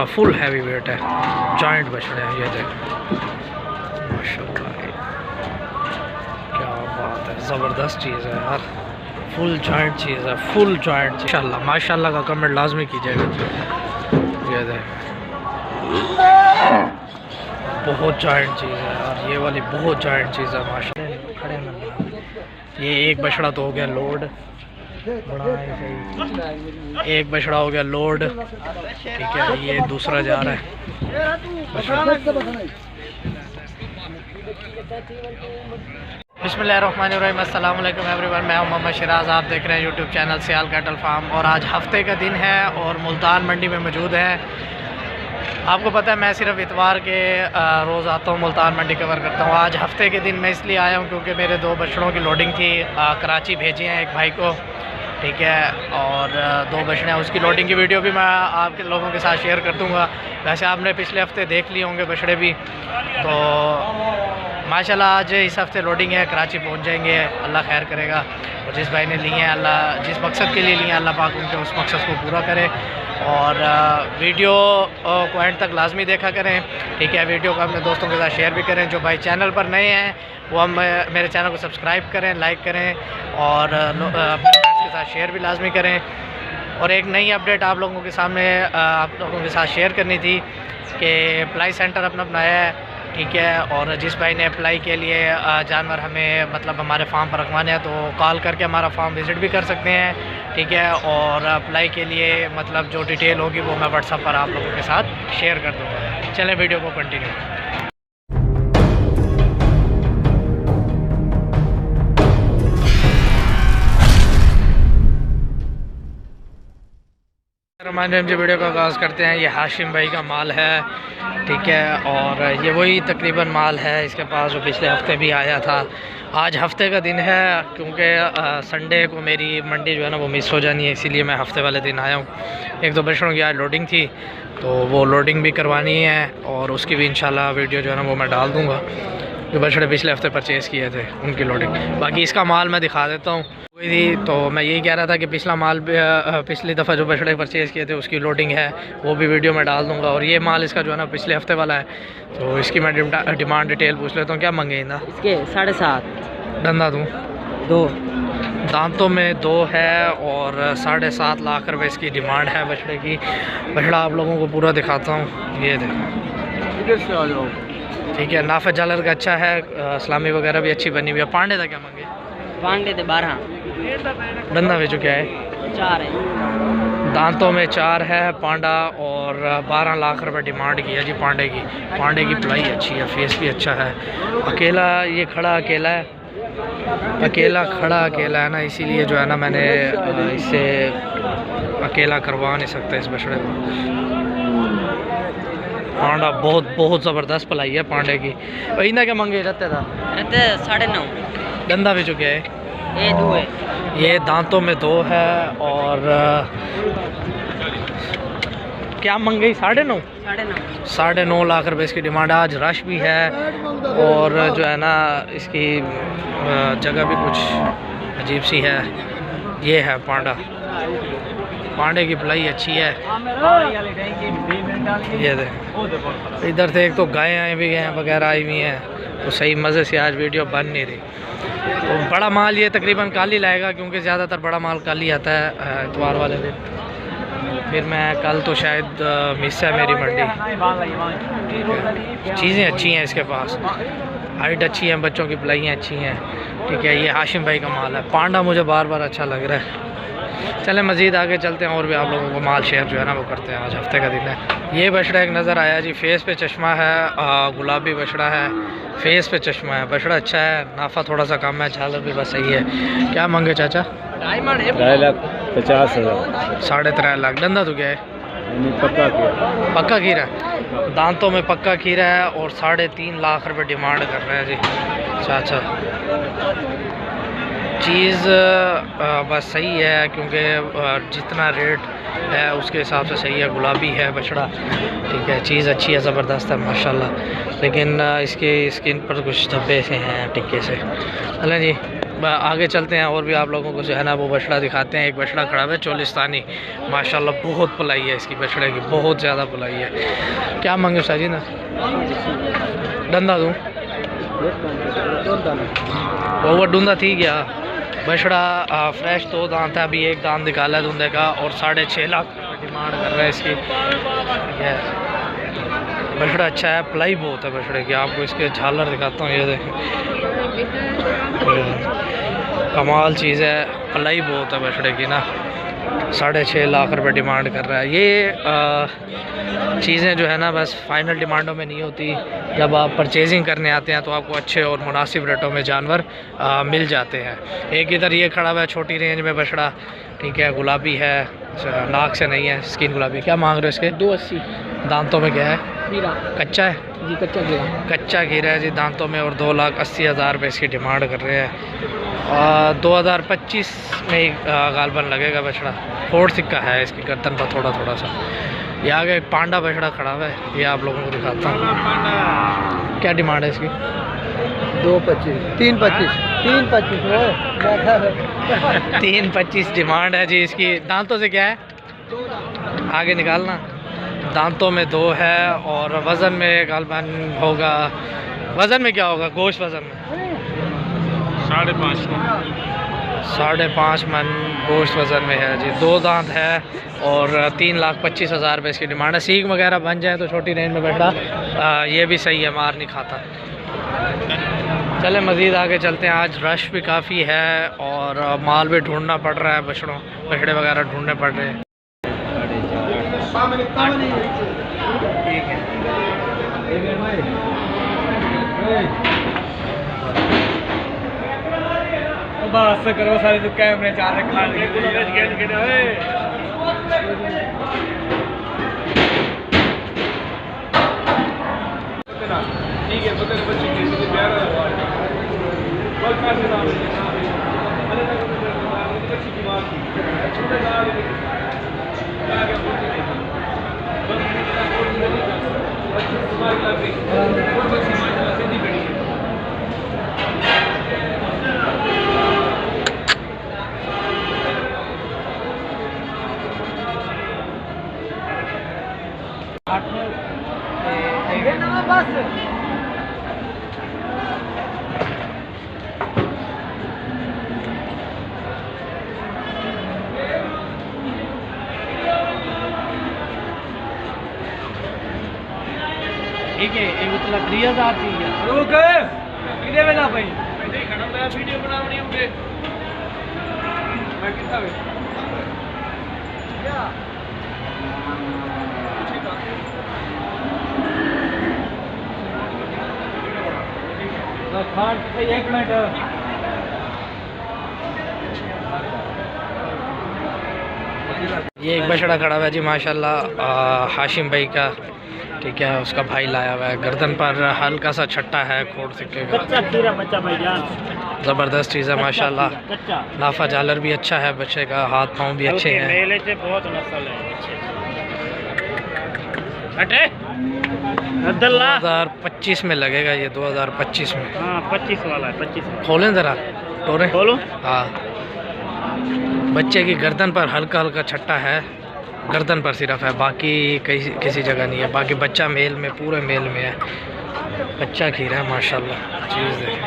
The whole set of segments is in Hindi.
फुल हैवी वेट है, जॉइंट बछड़े हैं ये देखो माशाल्लाह, क्या बात है, ज़बरदस्त चीज़ है यार, फुल जॉइंट चीज़ है, फुल जॉइंट माशाल्लाह। माशाल्लाह का कमेंट लाजमी कीजिएगा। ये देखो बहुत जॉइंट चीज़ है यार, ये वाली बहुत जॉइंट चीज़ है माशाल्लाह। खड़े में ये एक बछड़ा तो हो गया लोड, बड़ा है सही, एक बछड़ा हो गया लोड, ठीक है। ये दूसरा जा रहा है बिस्मिल्लाहिर्रहमानिर्रहीम, अस्सलाम वालेकुम एवरीवन, मैं हूं मोहम्मद शिराज, आप देख रहे हैं यूट्यूब चैनल सियाल कैटल फार्म। और आज हफ्ते का दिन है और मुल्तान मंडी में मौजूद है। आपको पता है मैं सिर्फ इतवार के रोज़ आता हूँ, मुल्तान मंडी कवर करता हूँ। आज हफ्ते के दिन मैं इसलिए आया हूँ क्योंकि मेरे 2 बछड़ों की लोडिंग थी, कराची भेजी हैं एक भाई को, ठीक है। और 2 बछड़े हैं, उसकी लोडिंग की वीडियो भी मैं आपके लोगों के साथ शेयर कर दूँगा। वैसे आपने पिछले हफ्ते देख लिए होंगे बछड़े भी, तो माशाल्लाह आज इस हफ्ते लोडिंग है, कराची पहुंच जाएंगे, अल्लाह खैर करेगा। और जिस भाई ने लिए हैं, अल्लाह जिस मकसद के लिए लिए हैं, अल्लाह पाक उनके उस मकसद को पूरा करे। और वीडियो को एंड तक लाजमी देखा करें, ठीक है। वीडियो को अपने दोस्तों के साथ शेयर भी करें। जो भाई चैनल पर नए हैं वो मेरे चैनल को सब्सक्राइब करें, लाइक करें और अपने फ्रेंड्स के साथ शेयर भी लाजमी करें। और एक नई अपडेट आप लोगों के सामने आप लोगों के साथ शेयर करनी थी कि अप्लाई सेंटर अपना बनाया है, ठीक है। और जिस भाई ने अप्लाई के लिए जानवर हमें मतलब हमारे फार्म पर रखवाने हैं तो कॉल करके हमारा फार्म विज़िट भी कर सकते हैं, ठीक है। और अप्लाई के लिए मतलब जो डिटेल होगी वो मैं व्हाट्सएप पर आप लोगों के साथ शेयर कर दूँगा। चलें वीडियो को कंटिन्यू। रमान जी वीडियो का आगाज़ करते हैं। ये हाशिम भाई का माल है, ठीक है। और ये वही तकरीबन माल है इसके पास जो पिछले हफ्ते भी आया था। आज हफ्ते का दिन है क्योंकि संडे को मेरी मंडी जो है ना वो मिस हो जानी है, इसीलिए मैं हफ्ते वाले दिन आया हूँ। 1-2 बछड़ों की आज लोडिंग थी तो वो लोडिंग भी करवानी है और उसकी भी इंशाल्लाह वीडियो जो है ना वो मैं डाल दूँगा। जो बछड़े पिछले हफ्ते परचेज़ किए थे उनकी लोडिंग, बाकी इसका माल मैं दिखा देता हूँ। तो मैं यही कह रहा था कि पिछला माल पिछली दफ़ा जो बछड़े परचेज़ किए थे उसकी लोडिंग है, वो भी वीडियो में डाल दूंगा। और ये माल इसका जो है ना पिछले हफ्ते वाला है, तो इसकी मैं डिमांड डिटेल पूछ लेता हूँ। क्या मंगे ना इसके? 7.5 डंदा दूँ, 2 दांतों में 2 है और 7.5 लाख रुपए इसकी डिमांड है बछड़े की। बछड़ा आप लोगों को पूरा दिखाता हूँ, ये देखो, ठीक है। नाफा जालर का अच्छा है, इस्लामी वगैरह भी अच्छी बनी हुई है। पांडे का क्या मंगे? पांडे थे 12, डंदा बेचो क्या है? 4 है, दांतों में 4 है पांडा और 12 लाख रुपए डिमांड की है जी पांडे की। पांडे की पलाई अच्छी है, फेस भी अच्छा है। अकेला ये खड़ा अकेला है, अकेला खड़ा अकेला है ना, इसीलिए जो है ना मैंने इसे अकेला करवा नहीं सकता इस बछड़े को। पांडा बहुत ज़बरदस्त पलाई है पांडे की। वही ना क्या मंगे रहते था? 9.5। डंदा भी चुके है, ये 2 है, ये दांतों में 2 है और क्या मंगे? 9.5 9.5 लाख रुपए इसकी डिमांड। आज रश भी है और जो है ना इसकी जगह भी कुछ अजीब सी है। ये है पांडा, पांडे की पलाई अच्छी है। ये देख, इधर से एक तो गायें आई हुई हैं वगैरह आई हुई हैं, तो सही मज़े से आज वीडियो बन नहीं रही। तो बड़ा माल ये तकरीबन कल ही लाएगा क्योंकि ज़्यादातर बड़ा माल कल ही आता है इतवार वाले दिन। फिर मैं कल तो शायद मिस है मेरी मंडी। चीज़ें अच्छी हैं इसके पास, हाइट अच्छी है, बच्चों की पलाइयाँ अच्छी हैं, ठीक है। ये हाशिम भाई का माल है। पांडा मुझे बार बार अच्छा लग रहा है। चलें मज़ीद आगे चलते हैं और भी आप लोगों को माल शेयर जो है ना वो करते हैं। आज हफ्ते का दिन है। ये बछड़ा एक नज़र आया जी, फेस पे चश्मा है, गुलाबी बछड़ा है, फेस पे चश्मा है, बछड़ा अच्छा है। नाफा थोड़ा सा कम है, झालर भी बस सही है। क्या मंगे चाचा? 2,50,000। 3.5 लाख। डंदा तो क्या है? पक्का किया, पक्का खीरा, दांतों में पक्का खीरा है और 3.5 लाख रुपए डिमांड कर रहे हैं जी चाचा। चीज़ बस सही है क्योंकि जितना रेट है उसके हिसाब से सही है। गुलाबी है बछड़ा, ठीक है। चीज़ अच्छी है, ज़बरदस्त है माशाल्लाह, लेकिन इसके स्किन पर कुछ धब्बे से हैं टिक्के से। चलें जी आगे चलते हैं और भी आप लोगों को जो है ना वो बछड़ा दिखाते हैं। एक बछड़ा खड़ा है चोलिस्तानी, माशाल्लाह बहुत पलाई है इसकी बछड़े की, बहुत ज़्यादा पलाई है। क्या मांगे शाजी ना डंदा दूँ वो डूंदा थी क्या बछड़ा फ्रेश 2 दांत है, अभी 1 दांत निकाला है धुंधे का और 6.5 लाख डिमांड कर रहा है इसकी। ठीक है बछड़ा अच्छा है, पलाई बहुत है बछड़े की। आपको इसके झालर दिखाता हूँ, ये देखें कमाल चीज़ है, पलाई बहुत है बछड़े की ना। 6.5 लाख रुपए डिमांड कर रहा है। ये चीज़ें जो है ना बस फाइनल डिमांडों में नहीं होती, जब आप परचेजिंग करने आते हैं तो आपको अच्छे और मुनासिब रेटों में जानवर मिल जाते हैं। एक इधर ये खड़ा हुआ है छोटी रेंज में बछड़ा, ठीक है गुलाबी है, नाक से नहीं है, स्किन गुलाबी। क्या मांग रहे हो इसके? 280। दांतों में क्या है? खीरा कच्चा है जी, कच्चा खीरा। कच्चा खीरा है जी दांतों में और 2,80,000 रुपये इसकी डिमांड कर रहे हैं। 2025 में ही गालबन लगेगा बछड़ा। फोर्ड सिक्का है इसकी गर्दन पर थोड़ा थोड़ा सा। ये आगे एक पांडा बछड़ा खड़ा हुआ है, ये आप लोगों को दिखाता हूँ। क्या डिमांड है इसकी? 225 325 325 डिमांड है जी इसकी। दांतों से क्या है? आगे निकालना। दांतों में 2 है और वज़न में गालबन होगा। वज़न में क्या होगा? गोश्त वज़न में 5.5 मन गोश्त वज़न में है जी। 2 दांत है और 3,25,000 रुपये इसकी डिमांड है। सींग वगैरह बन जाए तो छोटी रेंज में बैठा ये भी सही है, मार नहीं खाता। चले मज़ीद आगे चलते हैं। आज रश भी काफ़ी है और माल भी ढूंढना पड़ रहा है, बछड़े वगैरह ढूंढने पड़ रहे हैं। बस करो सारे तो कैमरे चार रखा ठीक है बच्चे प्यार ठीक है ये उतला 3,000 चाहिए। रुक कितने में ना भाई खड़ा मैं वीडियो बनावनी होंगे मैं कितना खान 1 मिनट ये एक बछड़ा खड़ा हुआ है जी माशाल्लाह हाशिम भाई का। ठीक है उसका भाई लाया हुआ है, गर्दन पर हल्का सा छट्टा है खोड़ सिक्के का। कच्चा खीरा बच्चा भाईजान, ज़बरदस्त चीज़ है माशाल्लाह। नाफा झालर भी अच्छा है बच्चे का, हाथ पाँव भी अच्छे हैं। मेले से बहुत नस्ल है अच्छे। 2025 में लगेगा ये, 2025 में। हाँ 25 वाला है, 25 वाला। खोलें ज़रा टोरे खोलो। हाँ बच्चे की गर्दन पर हल्का हल्का छट्टा है, गर्दन पर सिर्फ है, बाकी किसी जगह नहीं है। बाकी बच्चा मेल में, पूरे मेल में है। अच्छा खीरा है माशाल्लाह। चीज़ देखें,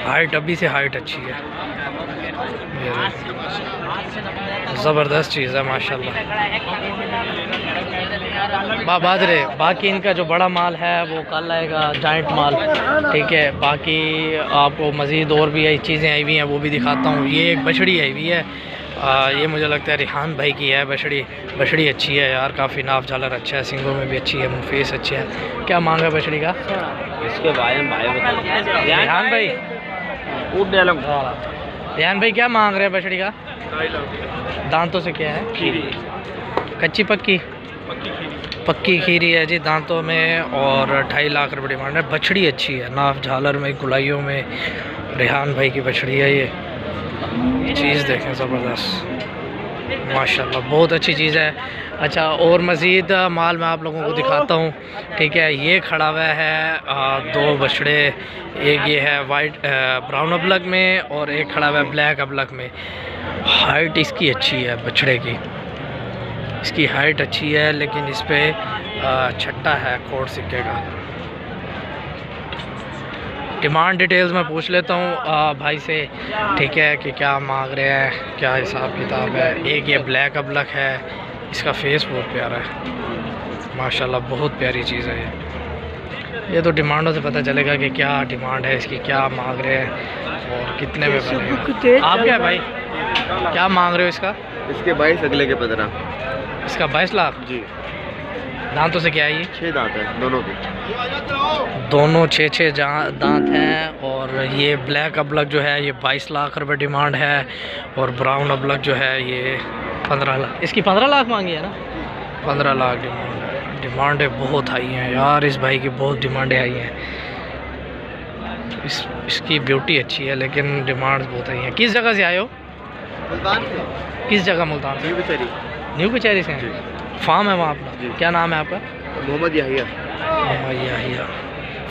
हाइट अभी से हाइट अच्छी है, ज़बरदस्त चीज़ है माशाल्लाह। बाजरे बाकी इनका जो बड़ा माल है वो कल आएगा, जॉइंट माल। ठीक है बाकी आपको मज़ीद और भी चीज़ें आई हुई हैं वो भी दिखाता हूँ। ये एक बछड़ी आई हुई है, ये मुझे लगता है रिहान भाई की है बछड़ी अच्छी है यार, काफ़ी नाफ झालर अच्छा है, सिंगों में भी अच्छी है, मुँह अच्छी है। क्या मांग है बछड़ी का? इसके भाई रिहान भाई रिहान भाई क्या मांग रहे हैं बछड़ी का? दांतों से क्या है? कच्ची पक्की खीरी है जी दांतों में और 2.5 लाख रुपये डिमांड है। बछड़ी अच्छी है, नाफ झालर में, गुलाइयों में। रिहान भाई की बछड़ी है ये। चीज़ देखें ज़बरदस्त। माशाल्लाह बहुत अच्छी चीज़ है। अच्छा, और मज़ीद माल मैं आप लोगों को दिखाता हूँ। ठीक है, ये खड़ा हुआ है 2 बछड़े, एक ये है वाइट ब्राउन अबलग में और एक खड़ा हुआ है ब्लैक अबलग में। हाइट इसकी अच्छी है बछड़े की, इसकी हाइट अच्छी है, लेकिन इस पर छट्टा है कोट सिक्के का। डिमांड डिटेल्स मैं पूछ लेता हूँ भाई से, ठीक है, कि क्या मांग रहे हैं, क्या हिसाब किताब है। एक ये ब्लैक अबलग है, इसका फेस बहुत प्यारा है माशाल्लाह, बहुत प्यारी चीज़ है ये तो डिमांडों से पता चलेगा कि क्या डिमांड है इसकी, क्या मांग रहे हैं और कितने में बनेगा। आप क्या भाई क्या मांग रहे हो इसका? इसके 22, अगले के 15। इसका 22 लाख जी। दांतों से क्या है ये? 6 दांत है दोनों के, दोनों 6 दांत हैं। और ये ब्लैक अबलग जो है ये 22 लाख रुपए डिमांड है, और ब्राउन अबलग जो है ये 15 लाख। इसकी 15 लाख मांगी है ना? 15 लाख डिमांड है। डिमांडें बहुत हाई हैं यार, इस भाई की बहुत डिमांडें आई हैं। इसकी ब्यूटी अच्छी है लेकिन डिमांड बहुत आई हैं। किस जगह से आए हो? मुल्तान से। किस जगह? मुल्तान से। न्यू कचहरी से हैं? फार्म है वहाँ अपना? क्या नाम है आपका? मोहम्मद याहिया। मोहम्मद याहिया।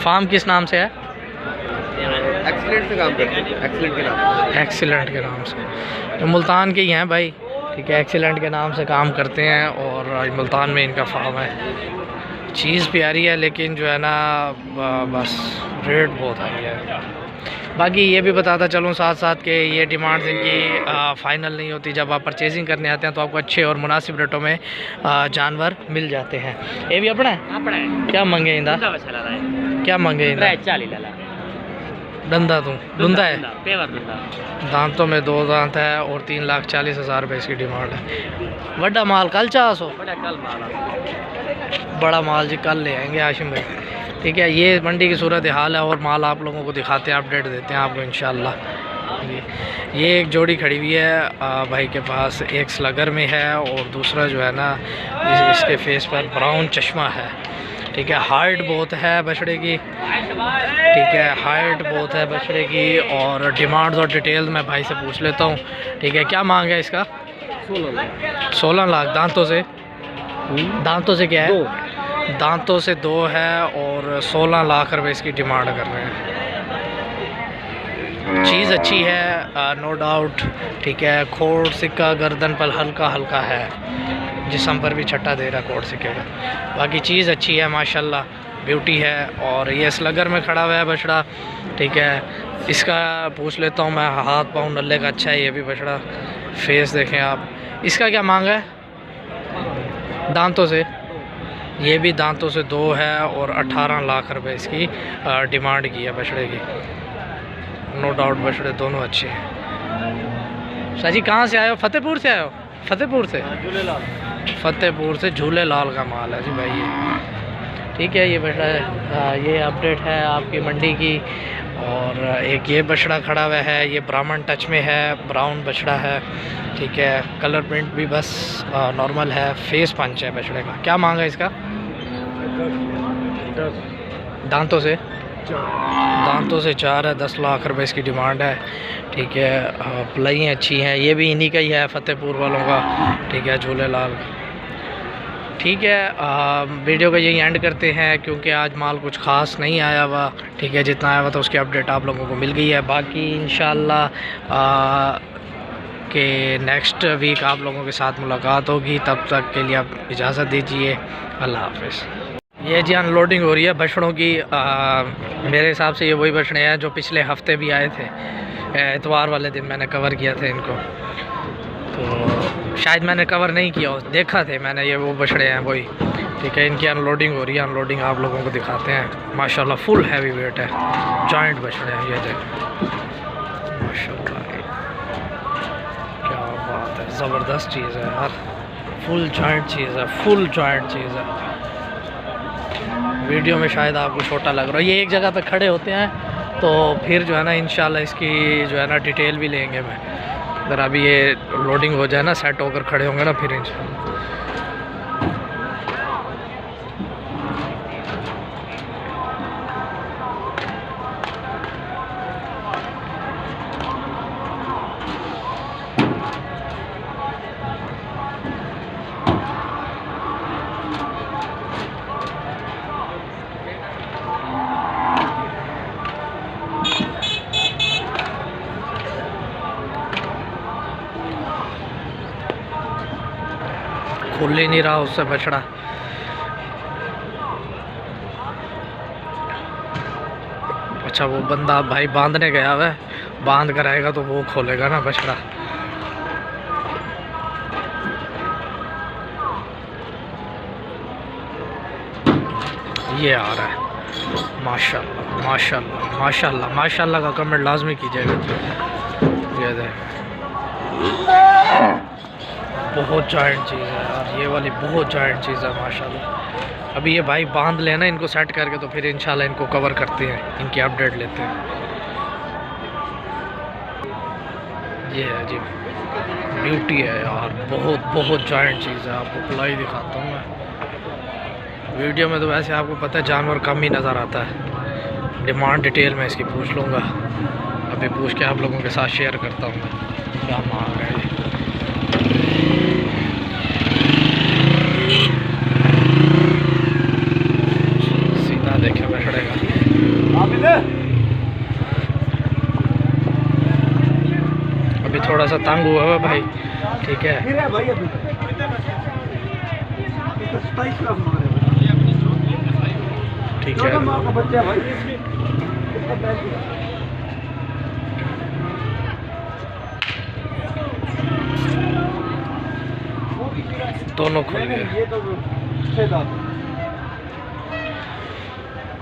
फार्म किस नाम से है? एक्सीलेंट से काम करते हैं, एक्सीलेंट के नाम से। एक्सीलेंट के नाम से। तो मुल्तान के ही हैं भाई, ठीक है, एक्सीलेंट के नाम से काम करते हैं और मुल्तान में इनका फार्म है। चीज़ प्यारी है लेकिन जो है ना बस रेट बहुत हाई है। बाकी ये भी बताता चलूँ साथ साथ कि ये डिमांड्स इनकी फ़ाइनल नहीं होती। जब आप परचेजिंग करने आते हैं तो आपको अच्छे और मुनासिब रेटों में जानवर मिल जाते हैं। ये भी अपना है? अपना है। क्या मंगे इंदा? क्या मंगे इंदा? 40 लाला डंदा तू डुंदा है? पेवर दुंदा। दांतों में 2 दांत है और 3,40,000 रुपये इसकी डिमांड है। बड़ा माल कल 400? बड़ा कल माल, बड़ा माल जी कल ले आएंगे हाशिम भाई, ठीक है। ये मंडी की सूरत हाल है और माल आप लोगों को दिखाते हैं, अपडेट देते हैं आपको इंशाल्लाह। ये एक जोड़ी खड़ी हुई है भाई के पास, एक स्लगर में है और दूसरा जो है ना इसके फेस पर ब्राउन चश्मा है, ठीक है। हाइट बहुत है बछड़े की, ठीक है, हाइट बहुत है बछड़े की। और डिमांड्स और डिटेल्स मैं भाई से पूछ लेता हूँ, ठीक है। क्या मांग है इसका? 16 लाख। दांतों से? दांतों से क्या है? दांतों से 2 है और 16 लाख रुपए इसकी डिमांड कर रहे हैं। चीज़ अच्छी है नो डाउट, ठीक है। खोट सिक्का गर्दन पर हल्का हल्का है, जिस्म पर भी छट्टा दे रहा कोट सिक्के का। बाकी चीज़ अच्छी है माशाल्लाह, ब्यूटी है। और ये स्लगर में खड़ा हुआ है बछड़ा, ठीक है। इसका पूछ लेता हूँ मैं, हाथ पाँव नल्ले का अच्छा है ये भी बछड़ा। फेस देखें आप। इसका क्या मांग है दांतों से? ये भी दांतों से 2 है और 18 लाख रुपए इसकी डिमांड की है बछड़े की। नो डाउट बछड़े दोनों अच्छे हैं। शाह जी कहाँ से आए हो? फतेहपुर से आए हो? फतेहपुर से? फतेहपुर से झूलेलाल का माल है जी भाई ये, ठीक है। ये बछड़ा ये अपडेट है आपकी मंडी की। और एक ये बछड़ा खड़ा हुआ है, ये ब्राह्मण टच में है, ब्राउन बछड़ा है, ठीक है। कलर प्रिंट भी बस नॉर्मल है, फेस पंच है बछड़े का। क्या मांगा इसका? दांतों से? दांतों से 4 है, 10 लाख रुपए इसकी डिमांड है, ठीक है। पलाइयाँ अच्छी हैं, ये भी इन्हीं का ही है फतेहपुर वालों का, ठीक है, झूलेलाल, ठीक है। वीडियो का यही एंड करते हैं क्योंकि आज माल कुछ ख़ास नहीं आया हुआ, ठीक है। जितना आया हुआ था उसकी अपडेट आप लोगों को मिल गई है। बाकी इंशाल्लाह कि नेक्स्ट वीक आप लोगों के साथ मुलाकात होगी, तब तक के लिए आप इजाज़त दीजिए। अल्लाह हाफ़िज़। ये जी अनलोडिंग हो रही है बछड़ों की। मेरे हिसाब से ये वही बछड़े हैं जो पिछले हफ्ते भी आए थे, इतवार वाले दिन मैंने कवर किया था इनको। तो शायद मैंने कवर नहीं किया, देखा थे मैंने, ये वो बछड़े हैं वही, ठीक है। इनकी अनलोडिंग हो रही है, अनलोडिंग आप लोगों को दिखाते हैं। माशाल्लाह फुल हैवी वेट है, जॉइंट बछड़े हैं ये देखें, माशाल्लाह क्या बात है, ज़बरदस्त चीज़ है यार, फुल जॉइंट चीज़ है, फुल जॉइंट चीज़ है। वीडियो में शायद आपको छोटा लग रहा है, ये एक जगह पे खड़े होते हैं तो फिर जो है ना इंशाल्लाह इसकी जो है ना डिटेल भी लेंगे मैं। अगर अभी ये लोडिंग हो जाए ना, सेट होकर खड़े होंगे ना, फिर इंशाल्लाह। खोल ही नहीं रहा उससे बछड़ा। अच्छा वो बंदा भाई बांधने गया हुआ है, बांध कर आएगा तो वो खोलेगा ना बछड़ा। ये आ रहा है। माशाल्लाह माशाल्लाह माशाल्लाह माशाल्लाह का कमेंट लाजमी कीजिएगा। ये देख बहुत जॉइंट चीज़ है और ये वाली बहुत जॉइंट चीज़ है माशाल्लाह। अभी ये भाई बांध लेना इनको सेट करके, तो फिर इंशाल्लाह इनको कवर करते हैं, इनकी अपडेट लेते हैं। ये है जी, ब्यूटी है यार, बहुत बहुत जॉइंट चीज़ है। आपको प्लाई दिखाता हूँ मैं। वीडियो में तो वैसे आपको पता है जानवर कम ही नज़र आता है। डिमांड डिटेल में इसकी पूछ लूँगा, अभी पूछ के आप लोगों के साथ शेयर करता हूँ मैं क्या मांग रहे हैं। सीधा देखे बैठेगा। अभी थोड़ा सा तंग हुआ है भाई, ठीक है। ठीक है दोनों खुल गए।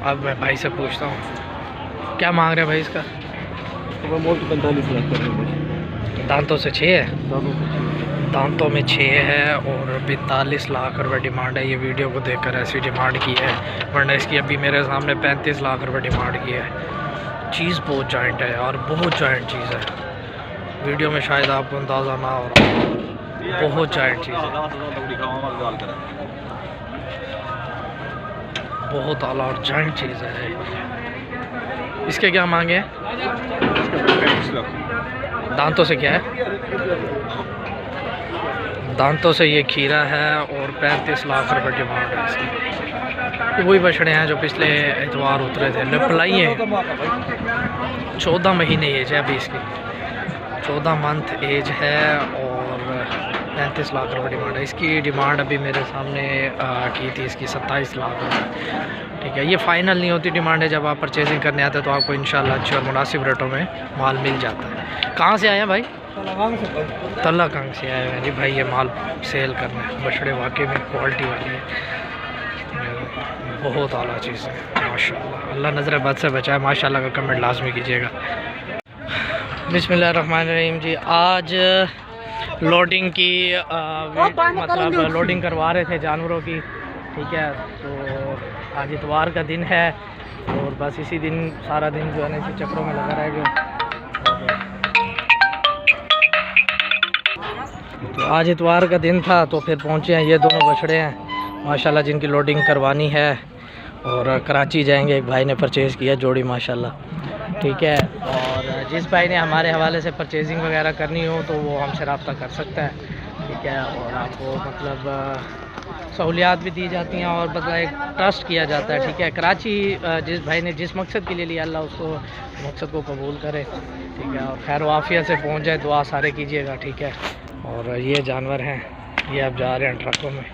अब मैं भाई से पूछता हूँ क्या मांग रहे हैं भाई इसका। 45 लाख दांतों से 6 है, दांतों में 6 है और 45 लाख रुपए डिमांड है। ये वीडियो को देखकर ऐसी डिमांड की है, वरना इसकी अभी मेरे सामने 35 लाख रुपए डिमांड की है। चीज़ बहुत जॉइंट है और बहुत जॉइंट चीज़ है। वीडियो में शायद आपको अंदाज़ा ना हो रहा, बहुत जॉइंट चीज़ है, बहुत आला और जॉइंट चीज़ है। इसके क्या मांगे? दांतों से क्या है? दांतों से ये खीरा है और 35 लाख रुपए डिमांड है इसकी। वही बछड़े हैं जो पिछले इतवार उतरे थे, लपलाई हैं। 14 महीने एज है अभी इसकी, 14 मंथ एज है और 35 लाख रुपए डिमांड है। इसकी डिमांड अभी मेरे सामने की थी इसकी 27 लाख रुपए, ठीक है। ये फ़ाइनल नहीं होती डिमांड है, जब आप परचेजिंग करने आते हैं तो आपको इंशाल्लाह अच्छे और मुनासिब रेटों में माल मिल जाता है। कहाँ से आए हैं भाई? तला कंग से आए हैं जी भाई। ये माल सेल करना है, बछड़े वाकई में क्वालिटी वाली है, बहुत आला चीज़ है माशाल्लाह। अल्लाह नज़र बद से बचाए। माशाल्लाह का कमेंट लाजमी कीजिएगा। बिस्मिल्लाहिर्रहमानिर्रहीम जी। आज लोडिंग की मतलब लोडिंग करवा रहे थे जानवरों की, ठीक है। तो आज इतवार का दिन है और बस इसी दिन सारा दिन जो है ना इसी चक्रों में लगा रह गया। तो आज इतवार का दिन था तो फिर पहुँचे हैं। ये दोनों बछड़े हैं माशाल्लाह जिनकी लोडिंग करवानी है और कराची जाएंगे। एक भाई ने परचेज़ किया जोड़ी माशाल्लाह, ठीक है। और जिस भाई ने हमारे हवाले से परचेजिंग वगैरह करनी हो तो वो हमसे रब्ता कर सकता है, ठीक है। और आपको मतलब सहूलियात भी दी जाती हैं और मतलब एक ट्रस्ट किया जाता है, ठीक है। कराची जिस भाई ने जिस मकसद के लिए लिया अल्लाह उसको मकसद को कबूल करे, ठीक है। और खैर वाफियत से पहुँच जाए, दुआ सारे कीजिएगा, ठीक है। और ये जानवर हैं, ये अब जा रहे हैं ट्रकों में।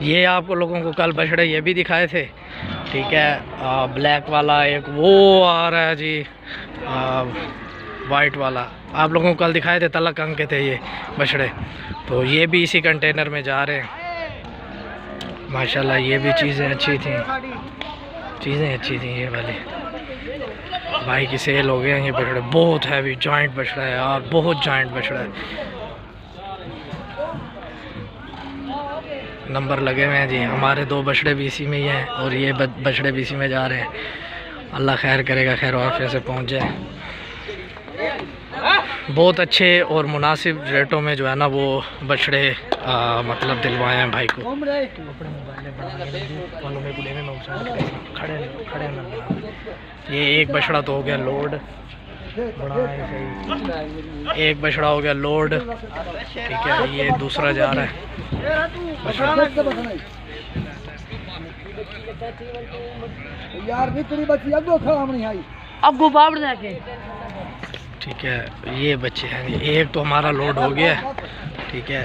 ये आपको लोगों को कल बछड़े ये भी दिखाए थे, ठीक है। ब्लैक वाला एक वो आ रहा है जी, वाइट वाला आप लोगों को कल दिखाए थे, तलक अंक के थे ये बछड़े। तो ये भी इसी कंटेनर में जा रहे हैं माशाल्लाह। ये भी चीज़ें अच्छी थी, चीज़ें अच्छी थी। ये वाली भाई की सेल हो गए हैं ये बछड़े। बहुत हैवी जॉइंट बछड़ा है यार, बहुत जॉइंट बछड़ा है। नंबर लगे हुए हैं जी, हमारे 2 बछड़े भी इसी में ही हैं और ये बछड़े भी इसी में जा रहे हैं। अल्लाह खैर करेगा, खैर वाफिया से पहुँच जाए। बहुत अच्छे और मुनासिब रेटों में जो है ना वो बछड़े मतलब दिलवाए हैं भाई को। ये एक बछड़ा तो हो गया लोड, एक बछड़ा हो गया लोड, ठीक है। ये दूसरा जा रहा है यार निकली बची अगो खड़ा नहीं आई अब गुबार जाके ठीक है, ये बच्चे हैं, एक तो हमारा लोड हो गया है, ठीक है।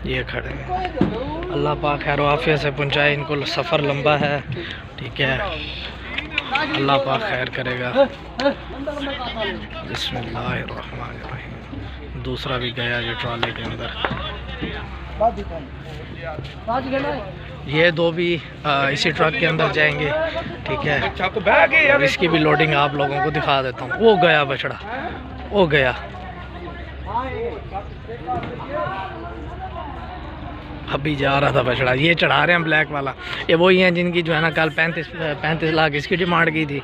ये खड़े हैं, अल्लाह पाक खैर आफियत से पहुंचाए इनको, सफ़र लंबा है, ठीक है, अल्लाह पाक खैर करेगा। बिस्मिल्लाहिर्रहमानिर्रहीम। दूसरा भी गया ये ट्रॉले के अंदर, ये दो भी इसी ट्रक के अंदर जाएंगे, ठीक है। और इसकी भी लोडिंग आप लोगों को दिखा देता हूँ। वो गया बछड़ा, वो गया, अभी जा रहा था बछड़ा। ये चढ़ा रहे हैं ब्लैक वाला, ये वही हैं जिनकी जो है ना कल 35 लाख इसकी डिमांड की थी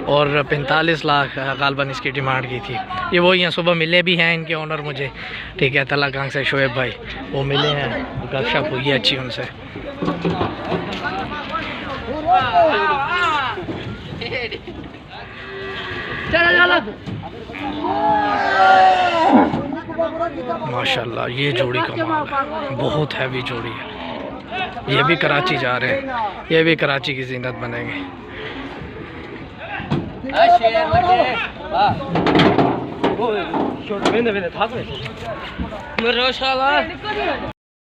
और 45 लाख गालबन इसकी डिमांड की थी। ये वही हैं, सुबह मिले भी हैं इनके ओनर मुझे, ठीक है, तलाकांग से शोएब भाई, वो मिले हैं, गपशप हुई है अच्छी उनसे। माशाल्लाह ये जोड़ी कमाल है, बहुत हैवी जोड़ी है। ये भी कराची जा रहे हैं, ये भी कराची की जीनत बनेंगे।